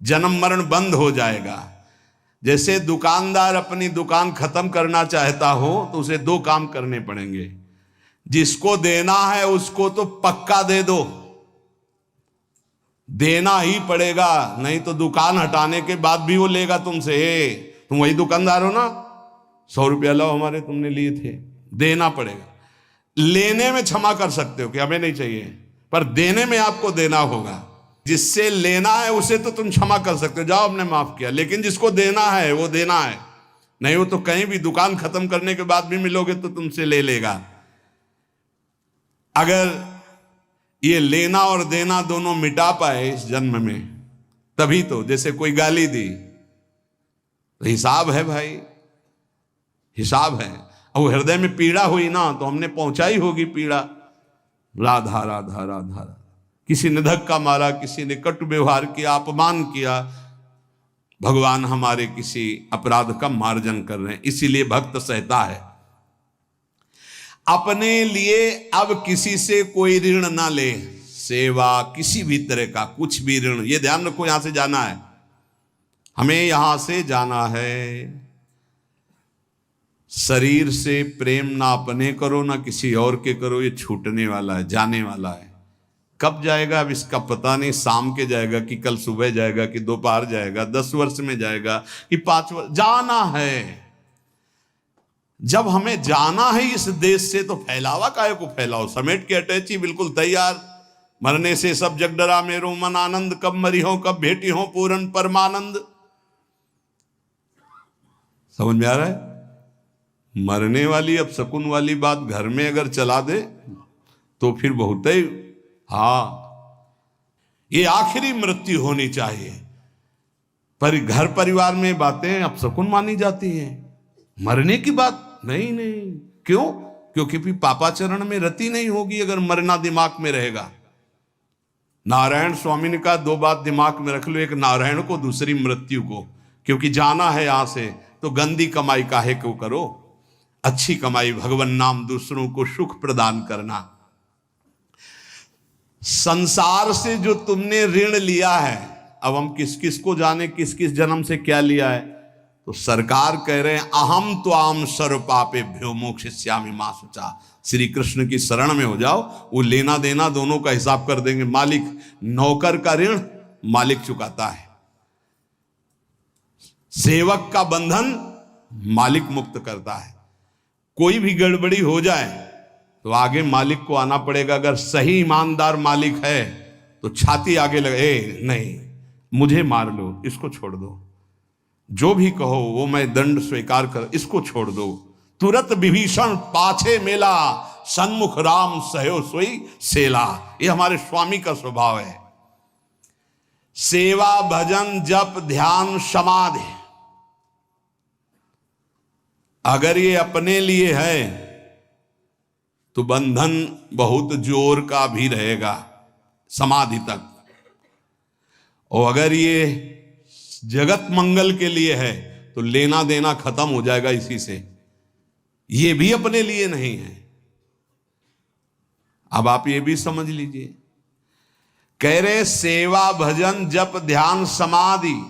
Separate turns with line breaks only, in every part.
जन्म मरण बंद हो जाएगा। जैसे दुकानदार अपनी दुकान खत्म करना चाहता हो तो उसे दो काम करने पड़ेंगे। जिसको देना है उसको तो पक्का दे दो, देना ही पड़ेगा, नहीं तो दुकान हटाने के बाद भी वो लेगा तुमसे। तुम वही दुकानदार हो ना, 100 रुपया लो हमारे, तुमने लिए थे, देना पड़ेगा। लेने में क्षमा कर सकते हो कि हमें नहीं चाहिए, पर देने में आपको देना होगा। जिससे लेना है उसे तो तुम क्षमा कर सकते हो, जाओ हमने माफ किया, लेकिन जिसको देना है वो देना है। नहीं वो तो कहीं भी दुकान खत्म करने के बाद भी मिलोगे तो तुमसे ले लेगा। अगर ये लेना और देना दोनों मिटा पाए इस जन्म में, तभी तो, जैसे कोई गाली दी तो हिसाब है भाई, हिसाब है। और हृदय में पीड़ा हुई ना तो हमने पहुंचाई होगी पीड़ा। राधा राधा राधा, किसी ने धक्का मारा, किसी ने कटु व्यवहार किया, अपमान किया, भगवान हमारे किसी अपराध का मार्जन कर रहे हैं, इसीलिए भक्त सहता है। अपने लिए अब किसी से कोई ऋण ना ले, सेवा किसी भी तरह का कुछ भी ऋण, ये ध्यान रखो। यहां से जाना है, हमें यहां से जाना है। शरीर से प्रेम ना अपने करो ना किसी और के करो, ये छूटने वाला है, जाने वाला है। कब जाएगा अब इसका पता नहीं, शाम के जाएगा कि कल सुबह जाएगा कि दोपहर जाएगा, 10 वर्ष में जाएगा कि 5 वर्ष, जाना है। जब हमें जाना है इस देश से तो फैलावा काहे को फैलाओ, समेट के अटैची बिल्कुल तैयार। मरने से सब जग डरा मेरो मन आनंद, कब मरी हो कब भेटी हो पूर्ण परमानंद। समझ में आ रहा है? मरने वाली अब शकुन वाली बात घर में अगर चला दे तो फिर बहुत ही, ये आखिरी मृत्यु होनी चाहिए। पर घर परिवार में बातें अब शकुन मानी जाती हैं, मरने की बात नहीं। क्यों? क्योंकि फिर पापाचरण में रति नहीं होगी अगर मरना दिमाग में रहेगा। नारायण स्वामी ने कहा 2 बात दिमाग में रख लो, एक नारायण को, दूसरी मृत्यु को। क्योंकि जाना है यहां से तो गंदी कमाई काहे को करो, अच्छी कमाई भगवान नाम, दूसरों को सुख प्रदान करना। संसार से जो तुमने ऋण लिया है, अब हम किस किस को जाने किस किस जन्म से क्या लिया है। तो सरकार कह रहे हैं अहम त्वाम सर्व पापेभ्यो मोक्षयिष्यामि मा शुचा। श्री कृष्ण की शरण में हो जाओ, वो लेना देना दोनों का हिसाब कर देंगे। मालिक, नौकर का ऋण मालिक चुकाता है, सेवक का बंधन मालिक मुक्त करता है। कोई भी गड़बड़ी हो जाए तो आगे मालिक को आना पड़ेगा। अगर सही ईमानदार मालिक है तो छाती आगे लगे, नहीं मुझे मार लो, इसको छोड़ दो, जो भी कहो वो मैं दंड स्वीकार कर, इसको छोड़ दो। तुरंत विभीषण पाछे मेला, सन्मुख राम सहयो सोई सेला। ये हमारे स्वामी का स्वभाव है। सेवा भजन जप ध्यान समाधि, अगर ये अपने लिए है तो बंधन बहुत जोर का भी रहेगा समाधि तक, और अगर ये जगत मंगल के लिए है तो लेना देना खत्म हो जाएगा इसी से। ये भी अपने लिए नहीं है। अब आप ये भी समझ लीजिए, कह रहे सेवा भजन जप ध्यान समाधि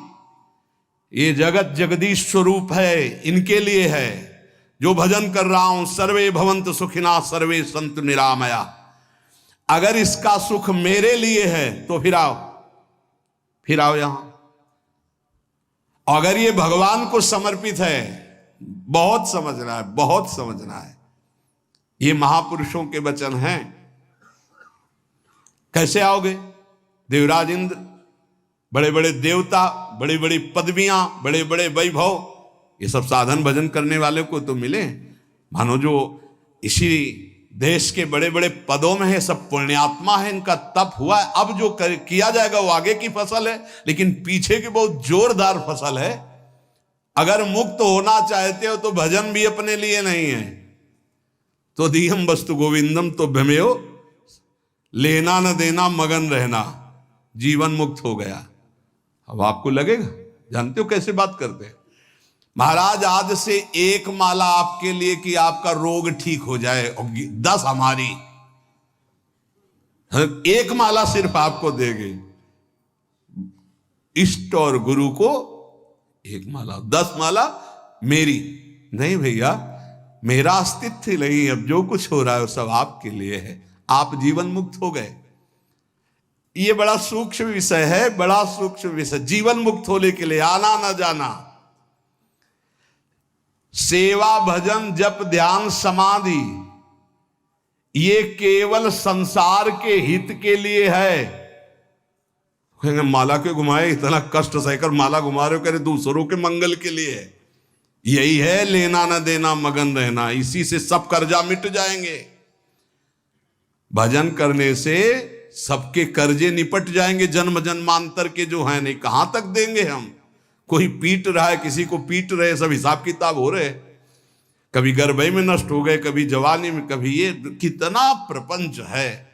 ये जगत जगदीश स्वरूप है, इनके लिए है। जो भजन कर रहा हूं, सर्वे भवंत सुखिना सर्वे संतु निरामया, अगर इसका सुख मेरे लिए है तो फिर आओ यहां। अगर ये भगवान को समर्पित है, बहुत समझना है, बहुत समझना है। ये महापुरुषों के वचन हैं। कैसे आओगे? देवराज इंद्र, बड़े बड़े देवता, बड़ी बड़ी पदवियां, बड़े बड़े वैभव, ये सब साधन भजन करने वाले को तो मिले। मानो जो इसी देश के बड़े बड़े पदों में है, सब पुण्यात्मा है, इनका तप हुआ है। अब जो किया जाएगा वो आगे की फसल है, लेकिन पीछे की बहुत जोरदार फसल है। अगर मुक्त होना चाहते हो तो भजन भी अपने लिए नहीं है। तो दीहम वस्तु गोविंदम तो भ्रमेयो, लेना न देना मगन रहना, जीवन मुक्त हो गया। अब आपको लगेगा, जानते हो कैसे बात करते हैं महाराज, आज से 1 माला आपके लिए कि आपका रोग ठीक हो जाए, और 10 हमारी। 1 माला सिर्फ आपको देगी। इष्ट और गुरु को एक माला, 10 माला मेरी नहीं भैया, मेरा अस्तित्व नहीं, अब जो कुछ हो रहा है वो सब आपके लिए है, आप जीवन मुक्त हो गए। ये बड़ा सूक्ष्म विषय है, बड़ा सूक्ष्म विषय। जीवन मुक्त होने के लिए आना न जाना, सेवा भजन जप ध्यान समाधि, ये केवल संसार के हित के लिए है। कहेंगे माला क्यों घुमाए, इतना कष्ट सहकर माला घुमा रहे हो, कह रहे दूसरों के मंगल के लिए है। यही है लेना न देना मगन रहना, इसी से सब कर्जा मिट जाएंगे। भजन करने से सबके कर्जे निपट जाएंगे, जन्म जन्मांतर के जो हैं, नहीं कहां तक देंगे हम। कोई पीट रहा है, किसी को पीट रहे, सब हिसाब किताब हो रहे, कभी गर्भई में नष्ट हो गए, कभी जवानी में, कभी ये, कितना प्रपंच है।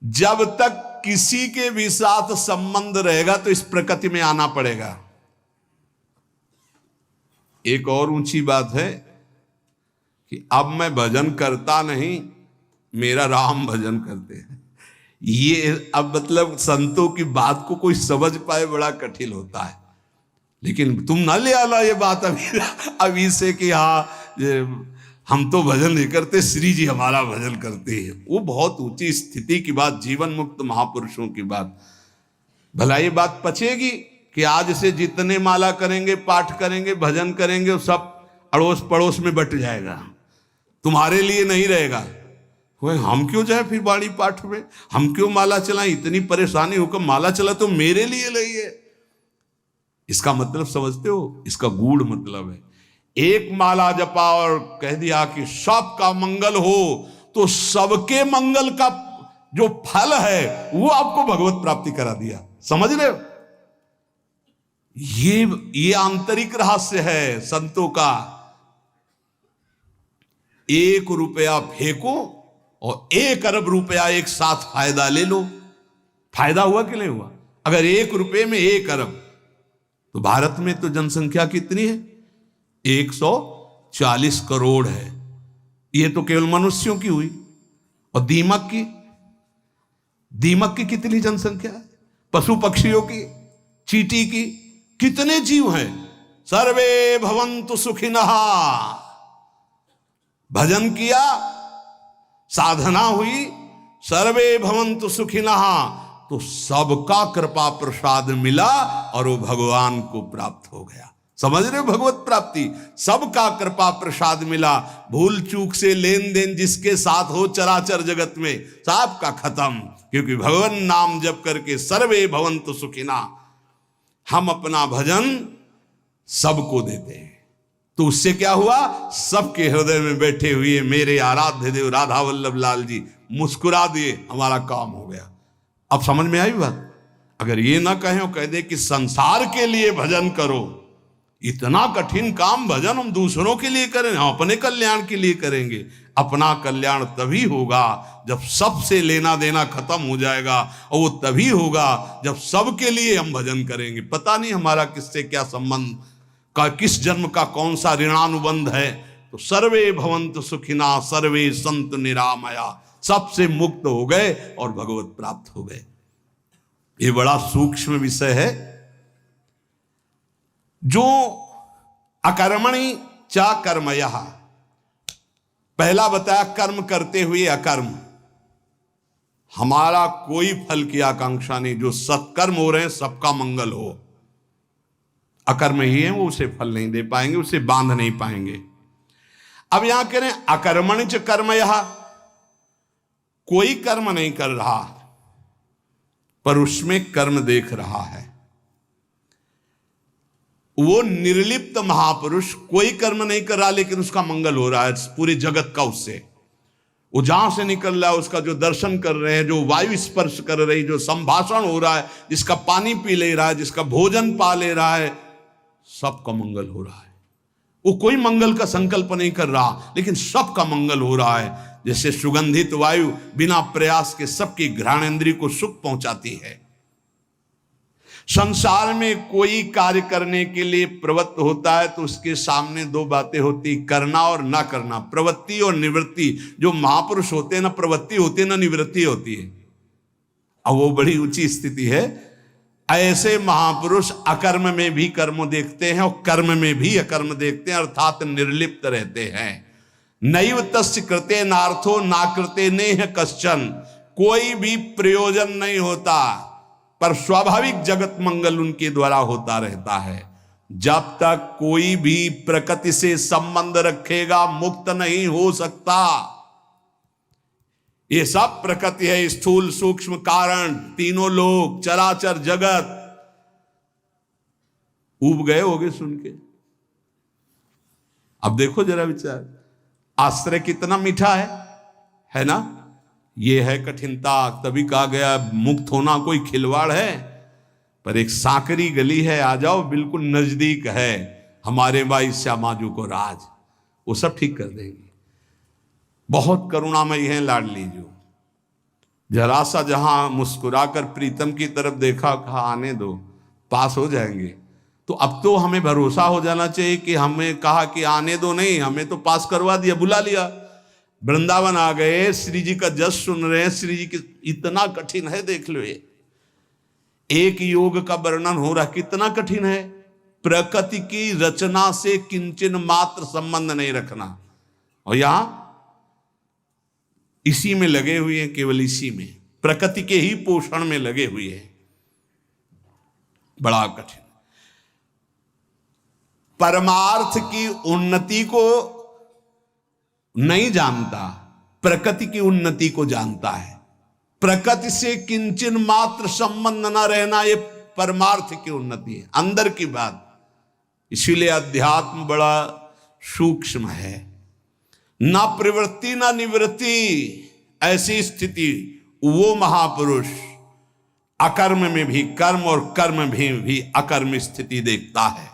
जब तक किसी के भी साथ संबंध रहेगा तो इस प्रकृति में आना पड़ेगा। एक और ऊंची बात है कि अब मैं भजन करता नहीं, मेरा राम भजन करते हैं। ये अब मतलब संतों की बात को कोई समझ पाए बड़ा कठिन होता है। लेकिन तुम ना ले आना ये बात अभी से कि हाँ हम तो भजन नहीं करते, श्री जी हमारा भजन करते हैं। वो बहुत ऊंची स्थिति की बात, जीवन मुक्त महापुरुषों की बात। भला ये बात पचेगी कि आज से जितने माला करेंगे, पाठ करेंगे, भजन करेंगे, वो सब अड़ोस पड़ोस में बट जाएगा, तुम्हारे लिए नहीं रहेगा। हम क्यों जाए फिर बाणी पाठ में, हम क्यों माला चलाएं, इतनी परेशानी होकर माला चला तो मेरे लिए नहीं है। इसका मतलब समझते हो, इसका गूढ़ मतलब है। एक माला जपा और कह दिया कि सबका मंगल हो, तो सबके मंगल का जो फल है वो आपको भगवत प्राप्ति करा दिया। समझ रहे हो, ये आंतरिक रहस्य है संतों का। 1 रुपया फेंको और 1 अरब रुपया एक साथ फायदा ले लो। फायदा हुआ कि नहीं हुआ? अगर 1 रुपये में 1 अरब, तो भारत में तो जनसंख्या कितनी है? 140 करोड़ है। ये तो केवल मनुष्यों की हुई। और दीमक की कितनी जनसंख्या है? पशु पक्षियों की, चींटी की, कितने जीव हैं? सर्वे भवन्तु सुखिनः। भजन किया, साधना हुई, सर्वे भवन्तु सुखिनः, तो सबका कृपा प्रसाद मिला और वो भगवान को प्राप्त हो गया। समझ रहे हो, भगवत प्राप्ति, सबका कृपा प्रसाद मिला। भूल चूक से लेन देन जिसके साथ हो चराचर जगत में, सबका खत्म। क्योंकि भगवान नाम जप करके सर्वे भवन्तु सुखिनः, हम अपना भजन सबको देते हैं। तो उससे क्या हुआ? सबके हृदय में बैठे हुए मेरे आराध्य देव राधा वल्लभ लाल जी मुस्कुरा दिए, हमारा काम हो गया। अब समझ में आई बात? अगर ये ना कहें और कह दे कि संसार के लिए भजन करो, इतना कठिन काम भजन हम दूसरों के लिए करें, हम अपने कल्याण के लिए करेंगे। अपना कल्याण तभी होगा जब सबसे लेना देना खत्म हो जाएगा, और वो तभी होगा जब सबके लिए हम भजन करेंगे। पता नहीं हमारा किससे क्या संबंध का, किस जन्म का कौन सा ऋणानुबंध है। तो सर्वे भवन्तु सुखिनः, सर्वे सन्तु निरामया, सबसे मुक्त हो गए और भगवत प्राप्त हो गए। ये बड़ा सूक्ष्म विषय है। जो अकर्मणि च कर्मयः, पहला बताया कर्म करते हुए अकर्म, हमारा कोई फल की आकांक्षा नहीं। जो सत्कर्म हो रहे हैं सबका मंगल हो। अकर्म ही है वो उसे फल नहीं दे पाएंगे, उसे बांध नहीं पाएंगे। अब यहां कह रहे हैं अकर्मणि च कर्मयः, कोई कर्म नहीं कर रहा पर उसमें कर्म देख रहा है। वो निर्लिप्त महापुरुष कोई कर्म नहीं कर रहा लेकिन उसका मंगल हो रहा है पूरे जगत का। उससे वो जहां से निकल रहा है, उसका जो दर्शन कर रहे हैं, जो वायु स्पर्श कर रही, जो संभाषण हो रहा है, जिसका पानी पी ले रहा है, जिसका भोजन पा ले रहा है, सबका मंगल हो रहा है। वो कोई मंगल का संकल्प नहीं कर रहा लेकिन सबका मंगल हो रहा है। जैसे सुगंधित वायु बिना प्रयास के सबकी घ्राणेंद्रिय को सुख पहुंचाती है। संसार में कोई कार्य करने के लिए प्रवृत्त होता है तो उसके सामने 2 बातें होती, करना और ना करना, प्रवृत्ति और निवृत्ति। जो महापुरुष होते हैं ना प्रवृत्ति होती है ना निवृत्ति होती है। अब वो बड़ी ऊंची स्थिति है। ऐसे महापुरुष अकर्म में भी कर्म देखते हैं और कर्म में भी अकर्म देखते हैं, अर्थात निर्लिप्त रहते हैं। नैव तस्य कृते नार्थो ना कृते नेह कश्चन, कोई भी प्रयोजन नहीं होता पर स्वाभाविक जगत मंगल उनके द्वारा होता रहता है। जब तक कोई भी प्रकृति से संबंध रखेगा मुक्त नहीं हो सकता। ये सब प्रकृति है, स्थूल सूक्ष्म कारण, तीनों लोग, चराचर जगत। ऊब गए होगे सुन के। अब देखो जरा विचार, आश्रय कितना मीठा है ना। ये है कठिनता, तभी कहा गया मुक्त होना कोई खिलवाड़ है। पर एक सांकरी गली है, आ जाओ, बिल्कुल नजदीक है, हमारे भाई श्यामाजू को राज, वो सब ठीक कर देंगे। बहुत करुणामयी है लाडली जो। जरा सा जहां मुस्कुराकर प्रीतम की तरफ देखा, कहा आने दो, पास हो जाएंगे। तो अब तो हमें भरोसा हो जाना चाहिए कि हमें कहा कि आने दो नहीं, हमें तो पास करवा दिया, बुला लिया। वृंदावन आ गए, श्री जी का जस सुन रहे हैं, श्री जी की इतना कठिन है, देख लो। ये एक योग का वर्णन हो रहा, कितना कठिन है। प्रकृति की रचना से किंचन मात्र संबंध नहीं रखना, और यहां इसी में लगे हुए हैं, केवल इसी में, प्रकृति के ही पोषण में लगे हुए हैं। बड़ा कठिन। परमार्थ की उन्नति को नहीं जानता, प्रकृति की उन्नति को जानता है। प्रकृति से किंचन मात्र संबंध न रहना, ये परमार्थ की उन्नति है, अंदर की बात। इसीलिए अध्यात्म बड़ा सूक्ष्म है। ना प्रवृत्ति ना निवृत्ति, ऐसी स्थिति वो महापुरुष अकर्म में भी कर्म और कर्म में भी अकर्म स्थिति देखता है।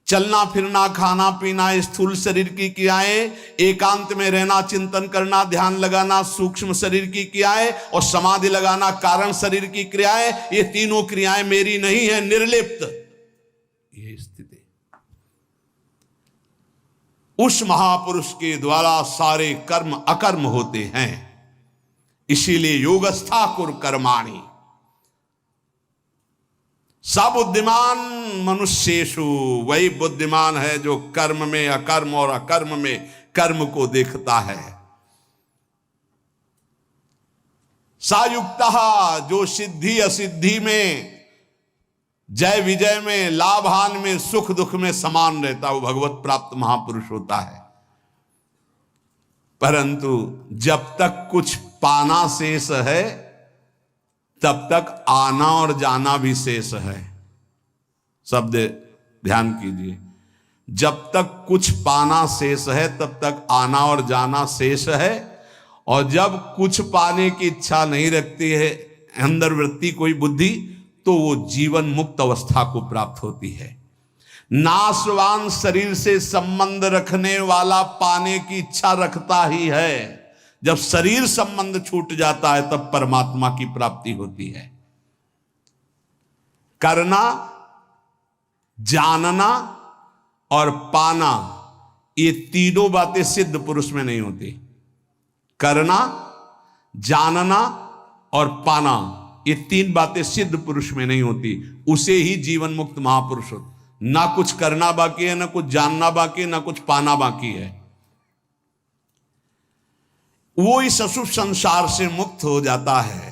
चलना फिरना, खाना पीना, स्थूल शरीर की क्रियाएं, एकांत में रहना, चिंतन करना, ध्यान लगाना, सूक्ष्म शरीर की क्रियाएं, और समाधि लगाना, कारण शरीर की क्रियाएं, ये तीनों क्रियाएं मेरी नहीं है, निर्लिप्त। ये स्थिति उस महापुरुष के द्वारा सारे कर्म अकर्म होते हैं। इसीलिए योगस्था कुर कर्माणि, सब बुद्धिमान मनुष्येषु, वही बुद्धिमान है जो कर्म में अकर्म और अकर्म में कर्म को देखता है। सायुक्तः, जो सिद्धि असिद्धि में, जय विजय में, लाभ हानि में, सुख दुख में समान रहता, वो भगवत प्राप्त महापुरुष होता है। परंतु जब तक कुछ पाना शेष है तब तक आना और जाना भी शेष है। शब्द ध्यान कीजिए, जब तक कुछ पाना शेष है तब तक आना और जाना शेष है, और जब कुछ पाने की इच्छा नहीं रखती है अंदर वृत्ति कोई बुद्धि, तो वो जीवन मुक्त अवस्था को प्राप्त होती है। नाशवान शरीर से संबंध रखने वाला पाने की इच्छा रखता ही है। जब शरीर संबंध छूट जाता है तब परमात्मा की प्राप्ति होती है। करना, जानना और पाना, ये तीनों बातें सिद्ध पुरुष में नहीं होती। करना, जानना और पाना, ये तीन बातें सिद्ध पुरुष में नहीं होती। उसे ही जीवन मुक्त महापुरुष होता। ना कुछ करना बाकी है, ना कुछ जानना बाकी है, ना कुछ पाना बाकी है। वो इस अशुभ संसार से मुक्त हो जाता है।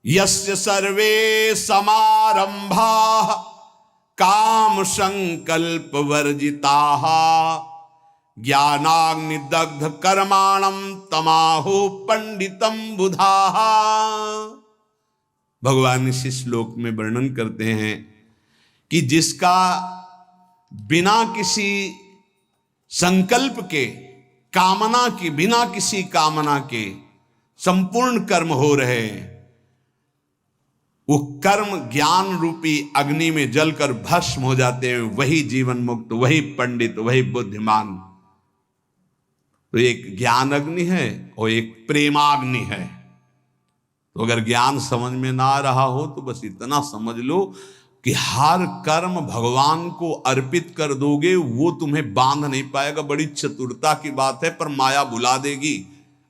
यस्य सर्वे समारंभा काम संकल्प वर्जिताः ज्ञानाग्निदग्ध कर्माणं तमाहु पंडितम बुधाः। भगवान इस श्लोक में वर्णन करते हैं कि जिसका बिना किसी संकल्प के, कामना के, बिना किसी कामना के संपूर्ण कर्म हो रहे, वो कर्म ज्ञान रूपी अग्नि में जलकर भस्म हो जाते हैं, वही जीवन मुक्त, वही पंडित, वही बुद्धिमान। तो एक ज्ञान अग्नि है और एक प्रेमाग्नि है। तो अगर ज्ञान समझ में ना आ रहा हो तो बस इतना समझ लो कि हर कर्म भगवान को अर्पित कर दोगे, वो तुम्हें बांध नहीं पाएगा। बड़ी चतुरता की बात है, पर माया भुला देगी,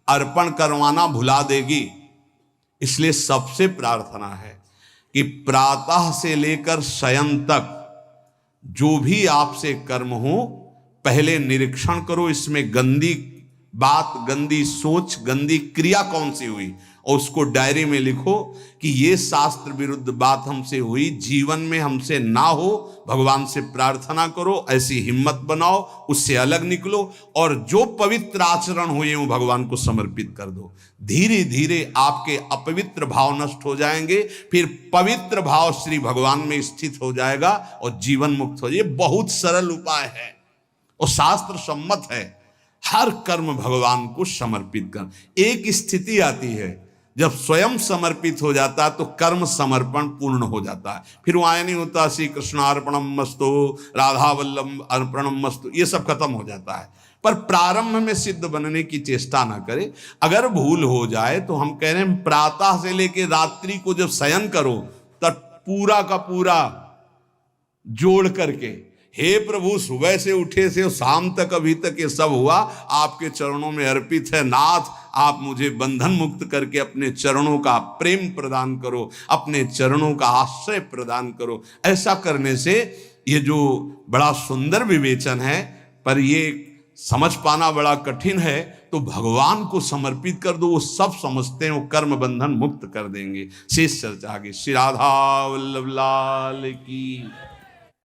अर्पण करवाना भुला देगी। इसलिए सबसे प्रार्थना है कि प्रातः से लेकर शयन तक जो भी आपसे कर्म हो, पहले निरीक्षण करो इसमें गंदी बात, गंदी सोच, गंदी क्रिया कौन सी हुई, और उसको डायरी में लिखो कि ये शास्त्र विरुद्ध बात हमसे हुई, जीवन में हमसे ना हो, भगवान से प्रार्थना करो, ऐसी हिम्मत बनाओ, उससे अलग निकलो, और जो पवित्र आचरण हुए वो भगवान को समर्पित कर दो। धीरे धीरे आपके अपवित्र भाव नष्ट हो जाएंगे, फिर पवित्र भाव श्री भगवान में स्थित हो जाएगा और जीवन मुक्त हो जाए। ये बहुत सरल उपाय है और शास्त्र सम्मत है। हर कर्म भगवान को समर्पित कर। एक स्थिति आती है जब स्वयं समर्पित हो जाता है तो कर्म समर्पण पूर्ण हो जाता है, फिर वो आया नहीं होता श्री कृष्णार्पणम मस्तु, राधा वल्लभ अर्पणम मस्तु, ये सब खत्म हो जाता है। पर प्रारंभ में सिद्ध बनने की चेष्टा ना करे। अगर भूल हो जाए तो हम कह रहे हैं प्रातः से लेकर रात्रि को जब शयन करो तब पूरा का पूरा जोड़ करके, हे प्रभु सुबह से उठे से शाम तक अभी तक ये सब हुआ आपके चरणों में अर्पित है नाथ, आप मुझे बंधन मुक्त करके अपने चरणों का प्रेम प्रदान करो, अपने चरणों का आश्रय प्रदान करो। ऐसा करने से ये जो बड़ा सुंदर विवेचन है, पर ये समझ पाना बड़ा कठिन है, तो भगवान को समर्पित कर दो, वो सब समझते हैं, वो कर्म बंधन मुक्त कर देंगे। शेष चर्चा आगे। श्री राधा वल्लभ लाल की।